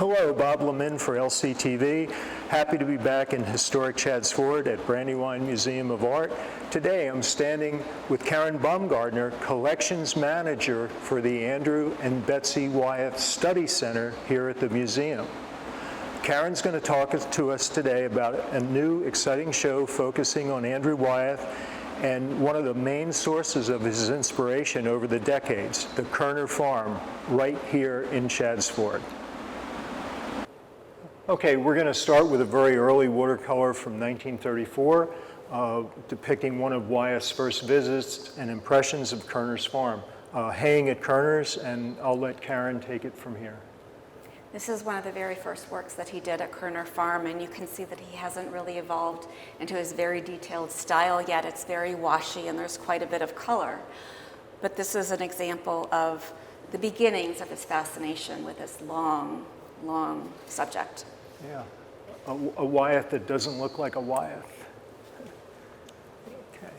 Hello, Bob LeMin for LCTV. Happy to be back in historic Chadds Ford at Brandywine Museum of Art. Today I'm standing with Karen Baumgartner, Collections Manager for the Andrew and Betsy Wyeth Study Center here at the museum. Karen's going to talk to us today about a new exciting show focusing on Andrew Wyeth and one of the main sources of his inspiration over the decades, the Kerner Farm, right here in Chadds Ford. Okay, we're going to start with a very early watercolor from 1934, depicting one of Wyeth's first visits and impressions of Kerner's farm. Haying at Kerner's, and I'll let Karen take it from here. This is one of the very first works that he did at Kerner Farm, and you can see that he hasn't really evolved into his very detailed style yet. It's very washy and there's quite a bit of color. But this is an example of the beginnings of his fascination with this long subject. Yeah, a Wyeth that doesn't look like a Wyeth. Okay.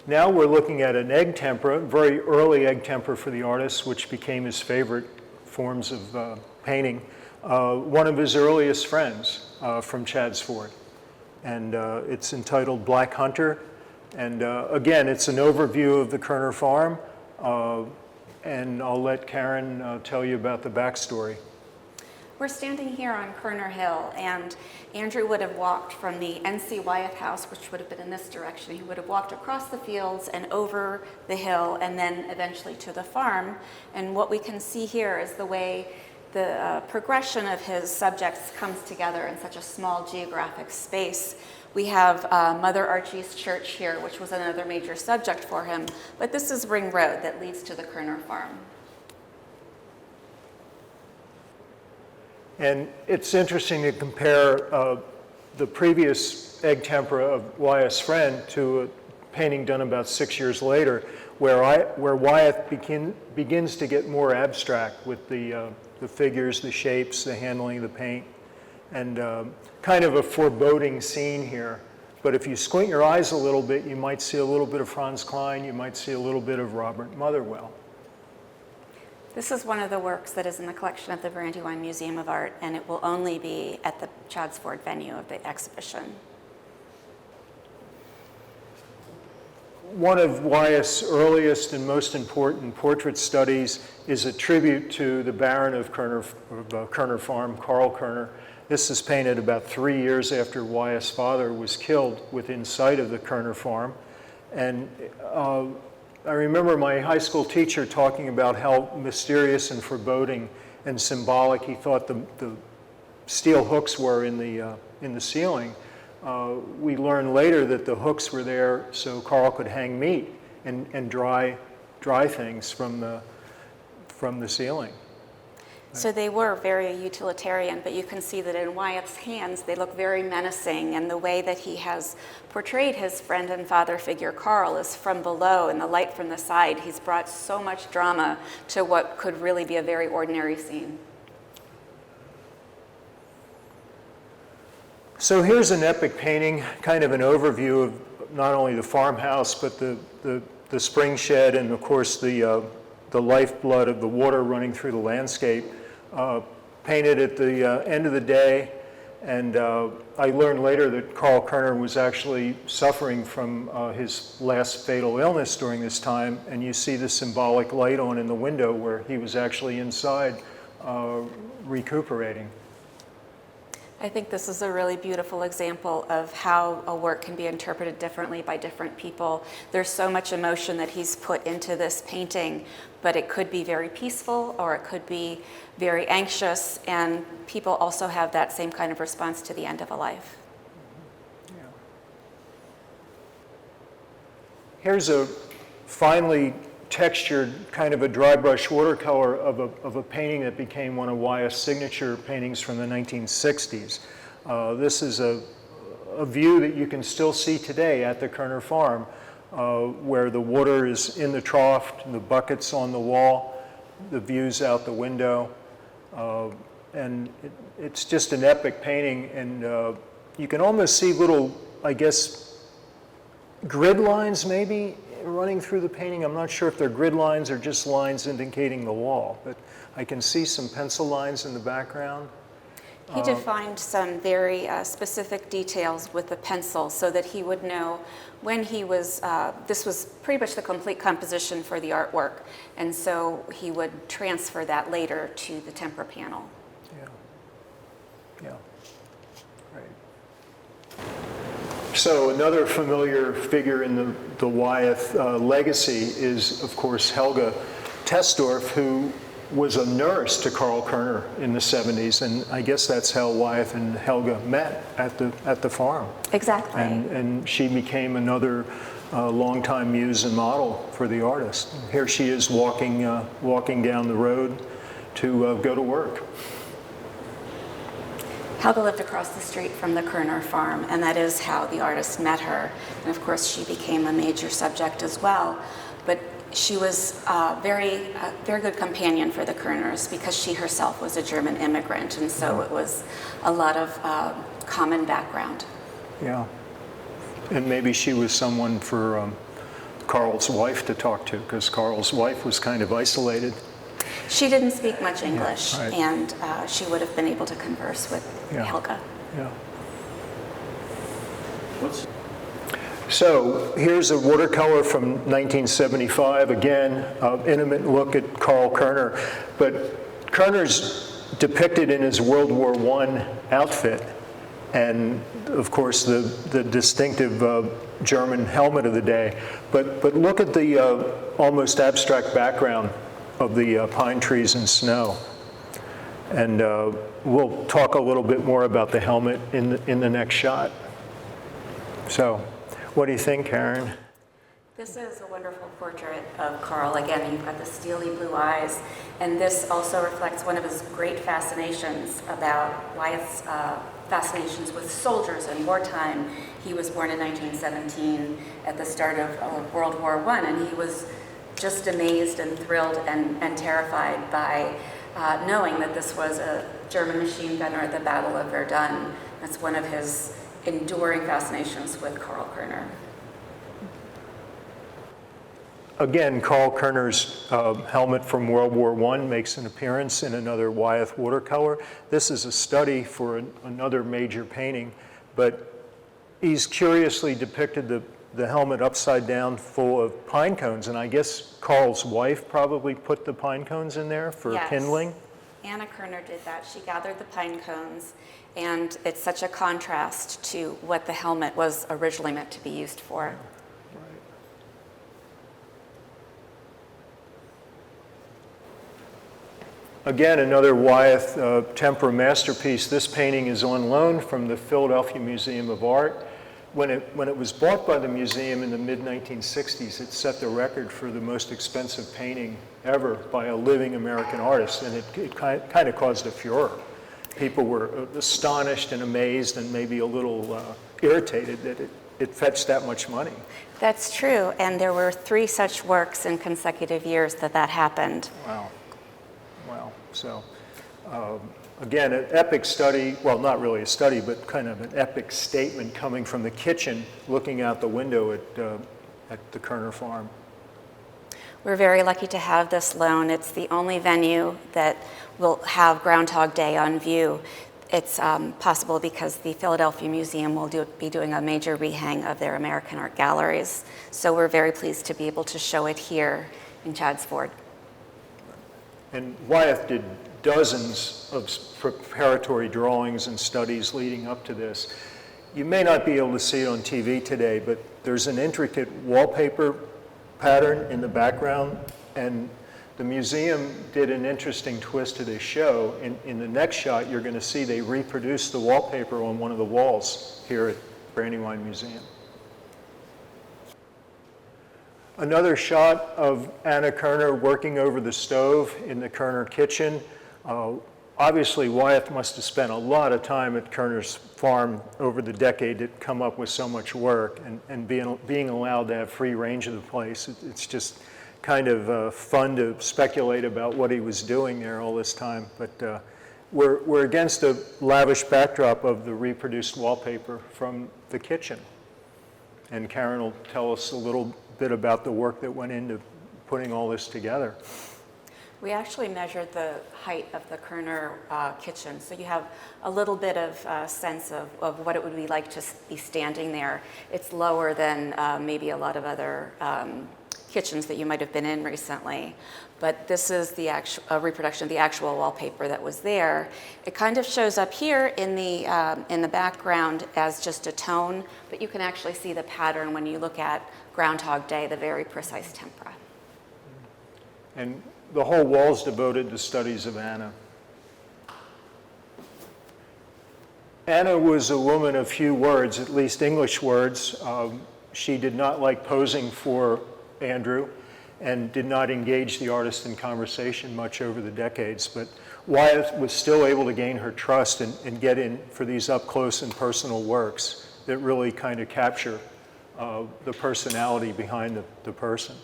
Now we're looking at an egg tempera, very early egg tempera for the artist, which became his favorite forms of painting. One of his earliest friends from Chadds Ford. And it's entitled Black Hunter. And again, it's an overview of the Kerner Farm. And I'll let Karen tell you about the backstory. We're standing here on Kerner Hill, and Andrew would have walked from the N.C. Wyeth house, which would have been in this direction. He would have walked across the fields and over the hill and then eventually to the farm. And what we can see here is the way the progression of his subjects comes together in such a small geographic space. We have Mother Archie's Church here, which was another major subject for him, but this is Ring Road that leads to the Kerner Farm. And it's interesting to compare the previous egg tempera of Wyeth's friend to a painting done about 6 years later, where Wyeth begins to get more abstract with the figures, the shapes, the handling of the paint, and kind of a foreboding scene here. But if you squint your eyes a little bit, you might see a little bit of Franz Kline, you might see a little bit of Robert Motherwell. This is one of the works that is in the collection of the Brandywine Museum of Art, and it will only be at the Chadds Ford venue of the exhibition. One of Wyeth's earliest and most important portrait studies is a tribute to the Baron of Kerner Farm, Carl Kerner. This is painted about 3 years after Wyeth's father was killed within sight of the Kerner Farm. And I remember my high school teacher talking about how mysterious and foreboding and symbolic he thought the steel hooks were in the ceiling. We learned later that the hooks were there so Carl could hang meat and dry things from the ceiling. So they were very utilitarian, but you can see that in Wyeth's hands, they look very menacing, and the way that he has portrayed his friend and father figure Carl is from below, and the light from the side. He's brought so much drama to what could really be a very ordinary scene. So here's an epic painting, kind of an overview of not only the farmhouse, but the spring shed, and of course the lifeblood of the water running through the landscape, painted at the end of the day. And I learned later that Carl Kerner was actually suffering from his last fatal illness during this time, and you see the symbolic light on in the window where he was actually inside recuperating. I think this is a really beautiful example of how a work can be interpreted differently by different people. There's so much emotion that he's put into this painting, but it could be very peaceful or it could be very anxious, and people also have that same kind of response to the end of a life. Yeah. Here's a finely textured kind of a dry brush watercolor of a painting that became one of Wyeth's signature paintings from the 1960s. This is a view that you can still see today at the Kerner Farm, where the water is in the trough, and the buckets on the wall, the views out the window, and it's just an epic painting, and you can almost see little, I guess, grid lines maybe running through the painting. I'm not sure if they're grid lines or just lines indicating the wall, but I can see some pencil lines in the background. He defined some very specific details with the pencil so that he would know when he was, this was pretty much the complete composition for the artwork, and so he would transfer that later to the tempera panel. Yeah, right. So another familiar figure in the Wyeth legacy is, of course, Helga Tesdorf, who was a nurse to Carl Kerner in the 70s, and I guess that's how Wyeth and Helga met at the farm. Exactly. And she became another longtime muse and model for the artist. Here she is walking down the road to go to work. Helga lived across the street from the Kerner farm, and that is how the artist met her. And of course, she became a major subject as well. But she was a very good companion for the Kerners because she herself was a German immigrant, and so it was a lot of common background. Yeah. And maybe she was someone for Carl's wife to talk to, because Carl's wife was kind of isolated. She didn't speak much English, right. and she would have been able to converse with Helga. Yeah. So here's a watercolor from 1975. Again, intimate look at Carl Kerner. But Kerner's depicted in his World War I outfit, and of course the distinctive German helmet of the day. But look at the almost abstract background of the pine trees and snow. And we'll talk a little bit more about the helmet in the next shot. So, what do you think, Karen? This is a wonderful portrait of Carl. Again, you've got the steely blue eyes, and this also reflects one of his great fascinations about Wyeth's fascinations with soldiers in wartime. He was born in 1917 at the start of World War I, and he was just amazed and thrilled and terrified by knowing that this was a German machine gunner at the Battle of Verdun. That's one of his enduring fascinations with Carl Kerner. Again, Carl Kerner's helmet from World War I makes an appearance in another Wyeth watercolor. This is a study for another major painting, but he's curiously depicted the helmet upside down full of pine cones, and I guess Carl's wife probably put the pine cones in there for kindling? Anna Kerner did that. She gathered the pine cones, and it's such a contrast to what the helmet was originally meant to be used for. Again, another Wyeth tempera masterpiece. This painting is on loan from the Philadelphia Museum of Art. When it was bought by the museum in the mid-1960s, it set the record for the most expensive painting ever by a living American artist, and it kind of caused a furor. People were astonished and amazed and maybe a little irritated that it fetched that much money. That's true, and there were 3 such works in consecutive years that happened. Wow. Wow. So, again, an epic study, well, not really a study, but kind of an epic statement coming from the kitchen, looking out the window at the Kerner farm. We're very lucky to have this loan. It's the only venue that will have Groundhog Day on view. It's possible because the Philadelphia Museum will be doing a major rehang of their American art galleries. So we're very pleased to be able to show it here in Chadds Ford. And Wyeth did dozens of preparatory drawings and studies leading up to this. You may not be able to see it on TV today, but there's an intricate wallpaper pattern in the background, and the museum did an interesting twist to this show. In the next shot, you're going to see they reproduced the wallpaper on one of the walls here at Brandywine Museum. Another shot of Anna Kerner working over the stove in the Kerner kitchen. Obviously, Wyeth must have spent a lot of time at Kerner's farm over the decade to come up with so much work, and being allowed to have free range of the place. It's just kind of fun to speculate about what he was doing there all this time. But we're against a lavish backdrop of the reproduced wallpaper from the kitchen. And Karen will tell us a little bit about the work that went into putting all this together. We actually measured the height of the Kerner kitchen, so you have a little bit of sense of what it would be like to be standing there. It's lower than maybe a lot of other kitchens that you might have been in recently, but this is the actual reproduction of the actual wallpaper that was there. It kind of shows up here in the background as just a tone, but you can actually see the pattern when you look at Groundhog Day, the very precise tempera. And the whole wall's devoted to studies of Anna. Anna was a woman of few words, at least English words. She did not like posing for Andrew and did not engage the artist in conversation much over the decades, but Wyeth was still able to gain her trust and get in for these up close and personal works that really kind of capture the personality behind the person.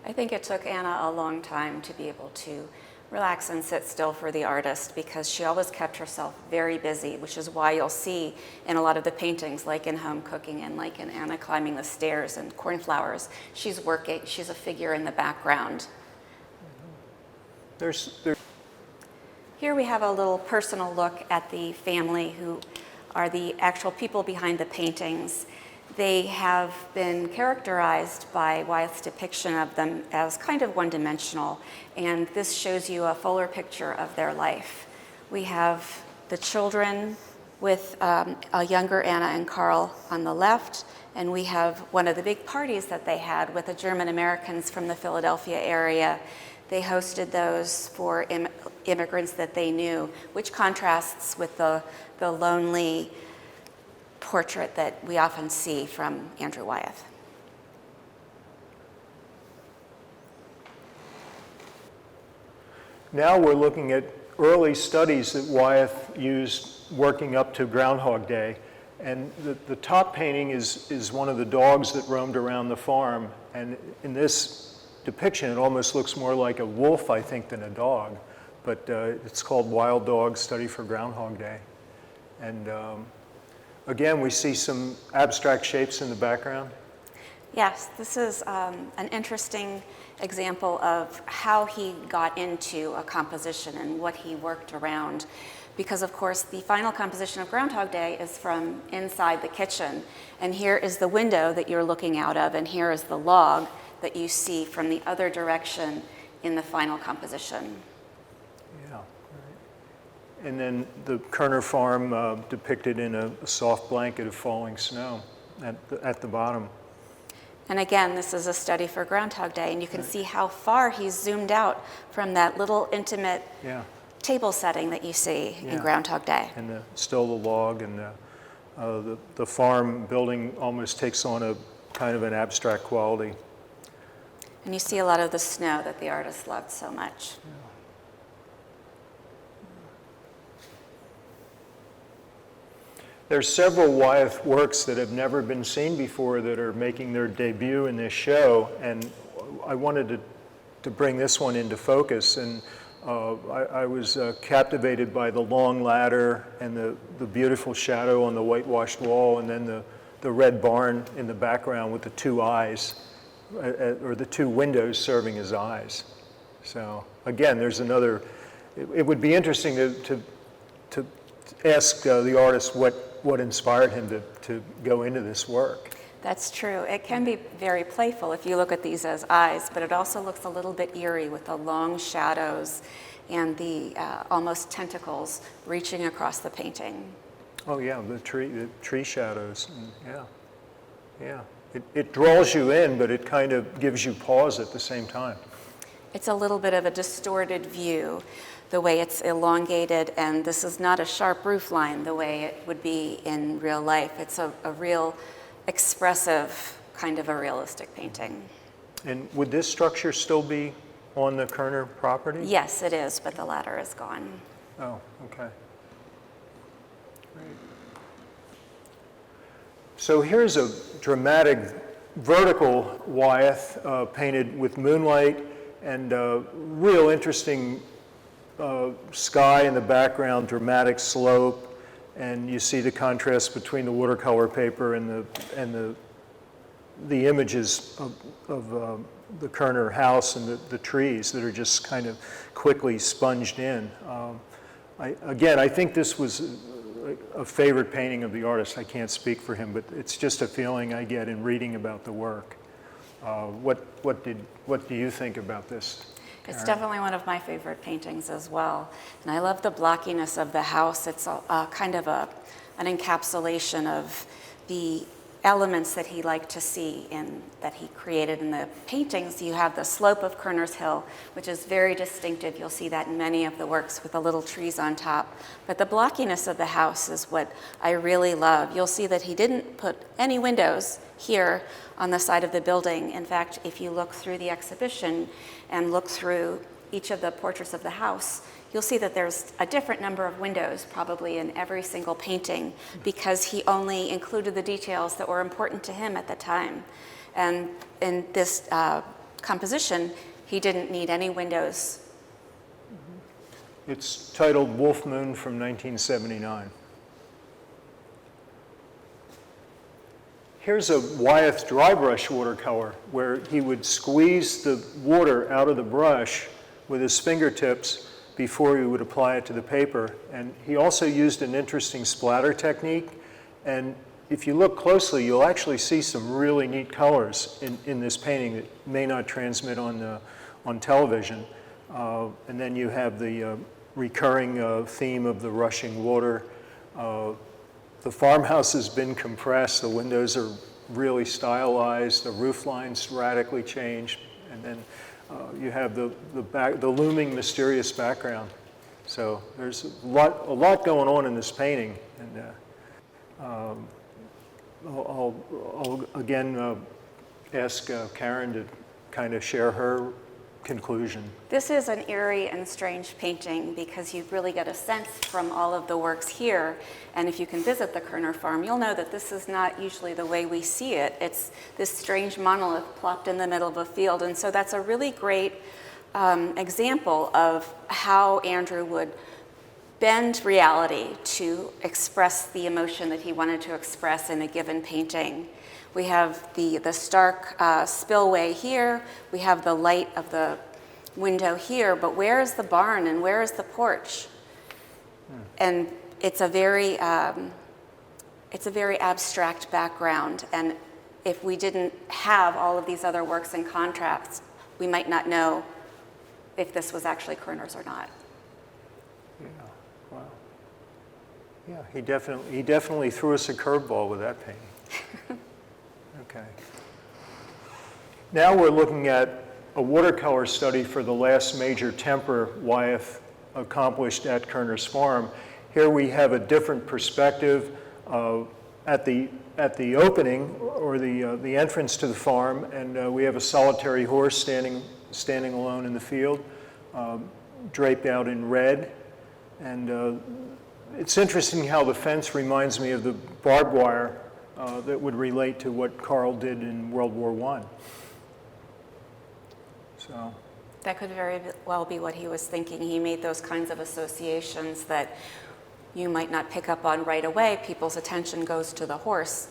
I think it took Anna a long time to be able to relax and sit still for the artist because she always kept herself very busy, which is why you'll see in a lot of the paintings, like in Home Cooking and like in Anna Climbing the Stairs and Cornflowers, she's working, she's a figure in the background. Here we have a little personal look at the family who are the actual people behind the paintings. They have been characterized by Wyeth's depiction of them as kind of one-dimensional, and this shows you a fuller picture of their life. We have the children with a younger Anna and Carl on the left, and we have one of the big parties that they had with the German Americans from the Philadelphia area. They hosted those for immigrants that they knew, which contrasts with the lonely portrait that we often see from Andrew Wyeth. Now we're looking at early studies that Wyeth used working up to Groundhog Day. And the top painting is one of the dogs that roamed around the farm. And in this depiction, it almost looks more like a wolf, I think, than a dog. But it's called Wild Dog Study for Groundhog Day. And again, we see some abstract shapes in the background. Yes, this is an interesting example of how he got into a composition and what he worked around. Because, of course, the final composition of Groundhog Day is from inside the kitchen. And here is the window that you're looking out of, and here is the log that you see from the other direction in the final composition. And then the Kerner farm depicted in a soft blanket of falling snow at the bottom. And again, this is a study for Groundhog Day, and you can see how far he's zoomed out from that little intimate table setting that you see in Groundhog Day. And still the log, and the farm building almost takes on a kind of an abstract quality. And you see a lot of the snow that the artist loved so much. There's several Wyeth works that have never been seen before that are making their debut in this show, and I wanted to bring this one into focus. And I was captivated by the long ladder and the beautiful shadow on the whitewashed wall, and then the red barn in the background with the two eyes, or the two windows serving as eyes. So again, there's another. It would be interesting to ask the artist what inspired him to go into this work. That's true. It can be very playful if you look at these as eyes, but it also looks a little bit eerie with the long shadows and the almost tentacles reaching across the painting. Oh yeah, the tree shadows. Yeah. It draws you in, but it kind of gives you pause at the same time. It's a little bit of a distorted view, the way it's elongated, and this is not a sharp roof line the way it would be in real life. It's a real expressive kind of a realistic painting. And would this structure still be on the Kerner property? Yes, it is, but the ladder is gone. Oh, okay. Great. So here's a dramatic vertical Wyeth painted with moonlight and real interesting sky in the background, dramatic slope, and you see the contrast between the watercolor paper and the the images of the Kerner house and the trees that are just kind of quickly sponged in. I think this was a favorite painting of the artist. I can't speak for him, but it's just a feeling I get in reading about the work. What do you think about this, Karen? It's definitely one of my favorite paintings as well. And I love the blockiness of the house. It's a kind of an encapsulation of the elements that he liked to see and that he created in the paintings. You have the slope of Kerner's Hill, which is very distinctive. You'll see that in many of the works with the little trees on top. But the blockiness of the house is what I really love. You'll see that he didn't put any windows here on the side of the building. In fact, if you look through the exhibition and look through each of the portraits of the house, you'll see that there's a different number of windows probably in every single painting because he only included the details that were important to him at the time. And in this composition, he didn't need any windows. It's titled Wolf Moon from 1979. Here's a Wyeth dry brush watercolor where he would squeeze the water out of the brush with his fingertips before he would apply it to the paper. And he also used an interesting splatter technique. And if you look closely, you'll actually see some really neat colors in this painting that may not transmit on television. And then you have the recurring theme of the rushing water. The farmhouse has been compressed. The windows are really stylized. The roof lines radically changed. And then you have the looming mysterious background. So there's a lot going on in this painting, and I'll again ask Karen to kind of share her conclusion. This is an eerie and strange painting because you really get a sense from all of the works here. And if you can visit the Kerner farm, you'll know that this is not usually the way we see it. It's this strange monolith plopped in the middle of a field. And so that's a really great example of how Andrew would bend reality to express the emotion that he wanted to express in a given painting. We have the stark spillway here. We have the light of the window here, but where is the barn and where is the porch? And it's a very abstract background. And if we didn't have all of these other works in contrast, we might not know if this was actually Kerner's or not. Yeah, wow. Yeah, he definitely threw us a curveball with that painting. Okay. Now we're looking at a watercolor study for the last major temper Wyeth accomplished at Kerner's farm. Here we have a different perspective at the opening or the entrance to the farm, and we have a solitary horse standing alone in the field, draped out in red. And it's interesting how the fence reminds me of the barbed wire that would relate to what Carl did in World War I. So That could very well be what he was thinking. He made those kinds of associations that you might not pick up on right away. People's attention goes to the horse,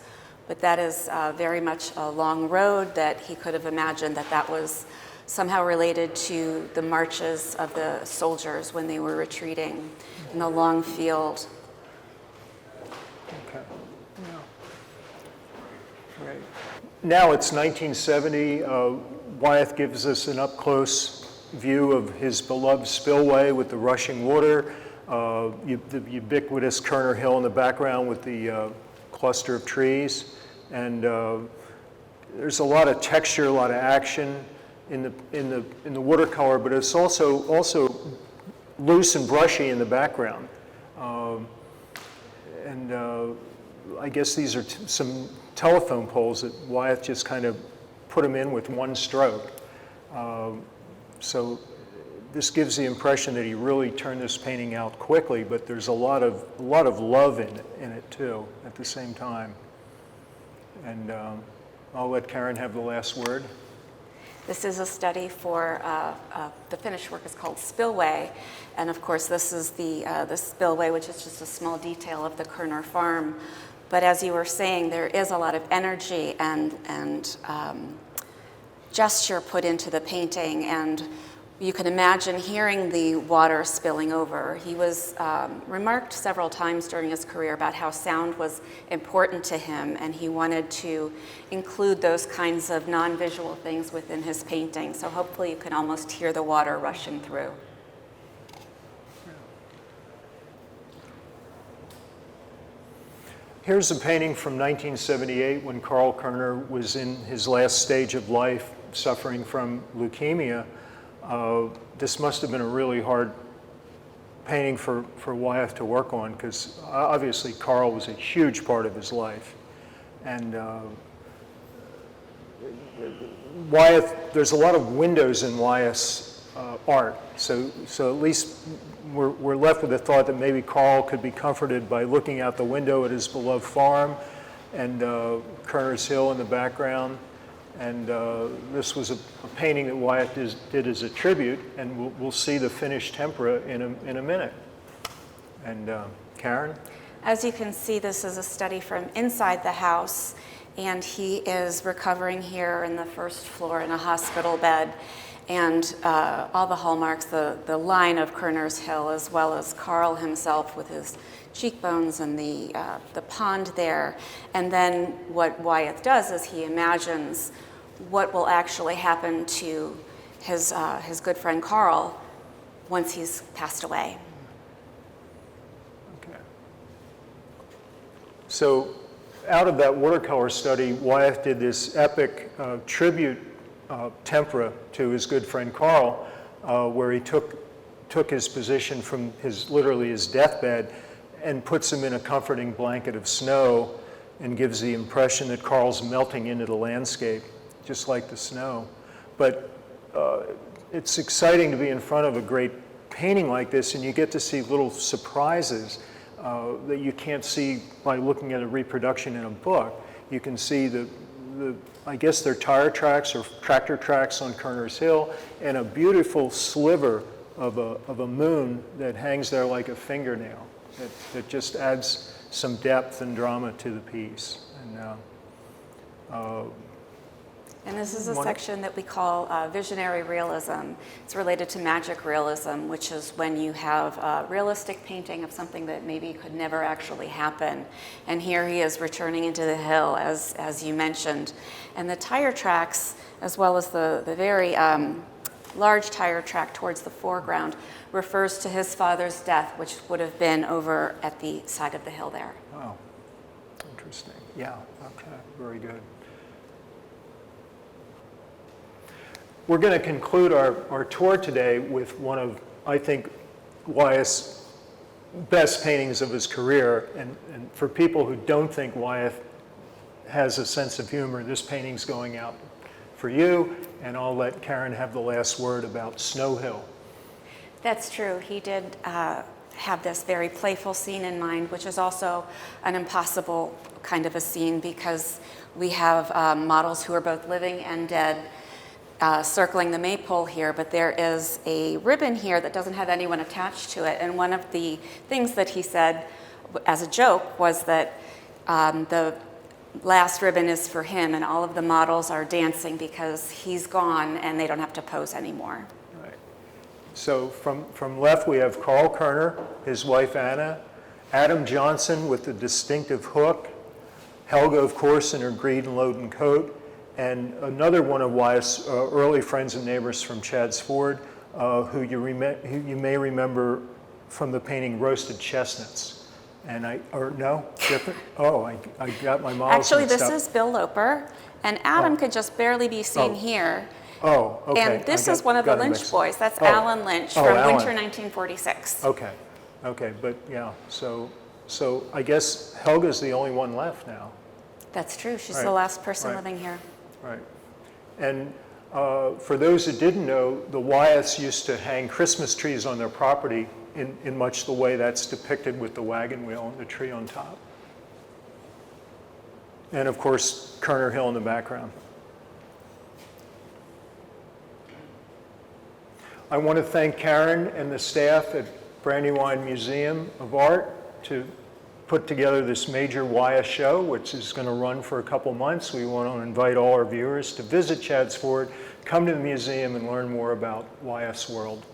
but that is very much a long road that he could have imagined that was somehow related to the marches of the soldiers when they were retreating in the long field. okay. Yeah. Great. Now it's 1970. Wyeth gives us an up-close view of his beloved spillway with the rushing water, the ubiquitous Kerner Hill in the background with the cluster of trees. And there's a lot of texture, a lot of action in the watercolor, but it's also loose and brushy in the background. I guess these are some telephone poles that Wyeth just kind of put them in with one stroke. So this gives the impression that he really turned this painting out quickly, but there's a lot of love in it too at the same time. And I'll let Karen have the last word. This is a study for, the finished work is called Spillway. And of course, this is the spillway, which is just a small detail of the Kerner farm. But as you were saying, there is a lot of energy and gesture put into the painting, and you can imagine hearing the water spilling over. He was remarked several times during his career about how sound was important to him, and he wanted to include those kinds of non-visual things within his painting. So hopefully you can almost hear the water rushing through. Here's a painting from 1978 when Carl Kerner was in his last stage of life, suffering from leukemia. This must have been a really hard painting for Wyeth to work on, because obviously Carl was a huge part of his life. And Wyeth, there's a lot of windows in Wyeth's art, so at least we're left with the thought that maybe Carl could be comforted by looking out the window at his beloved farm and Kerner's Hill in the background. And this was a painting that Wyeth did as a tribute, and we'll see the finished tempera in a minute. And Karen? As you can see, this is a study from inside the house, and he is recovering here in the first floor in a hospital bed. And all the hallmarks, the line of Kerner's Hill, as well as Carl himself with his cheekbones and the pond there. And then what Wyeth does is he imagines what will actually happen to his good friend Carl once he's passed away. Okay. So out of that watercolor study, Wyeth did this epic tribute tempera to his good friend Carl, where he took his position from literally his deathbed and puts him in a comforting blanket of snow and gives the impression that Carl's melting into the landscape, just like the snow. But it's exciting to be in front of a great painting like this, and you get to see little surprises that you can't see by looking at a reproduction in a book. You can see I guess they're tire tracks or tractor tracks on Kerner's Hill, and a beautiful sliver of a moon that hangs there like a fingernail. That just adds some depth and drama to the piece. And this is a section that we call visionary realism. It's related to magic realism, which is when you have a realistic painting of something that maybe could never actually happen. And here he is returning into the hill, as you mentioned. And the tire tracks, as well as the very large tire track towards the foreground, refers to his father's death, which would have been over at the side of the hill there. Oh, interesting. Yeah, okay, very good. We're going to conclude our tour today with one of, I think, Wyeth's best paintings of his career. And for people who don't think Wyeth has a sense of humor, this painting's going out for you. And I'll let Karen have the last word about Snow Hill. That's true. He did have this very playful scene in mind, which is also an impossible kind of a scene, because we have models who are both living and dead circling the maypole here, but there is a ribbon here that doesn't have anyone attached to it. And one of the things that he said as a joke was that the last ribbon is for him, and all of the models are dancing because he's gone and they don't have to pose anymore. Right. So from left we have Carl Kerner, his wife Anna, Adam Johnson with the distinctive hook, Helga, of course, in her green Loden coat, and another one of Wyeth's early friends and neighbors from Chadds Ford, who you may remember from the painting Roasted Chestnuts. And different? Oh, I got my models Actually, mixed this up. is Bill Loper, and Adam could just barely be seen here. Oh, okay. And this is one of the Lynch boys. That's Alan Lynch from Alan. Winter 1946. Okay, but yeah, so I guess Helga's the only one left now. That's true. She's Right. the last person Right. living here. Right. And for those who didn't know, the Wyeths used to hang Christmas trees on their property in much the way that's depicted with the wagon wheel and the tree on top. And of course, Kerner Hill in the background. I want to thank Karen and the staff at Brandywine Museum of Art to put together this major Wyeth show, which is going to run for a couple months. We want to invite all our viewers to visit Chadds Ford, come to the museum, and learn more about Wyeth's world.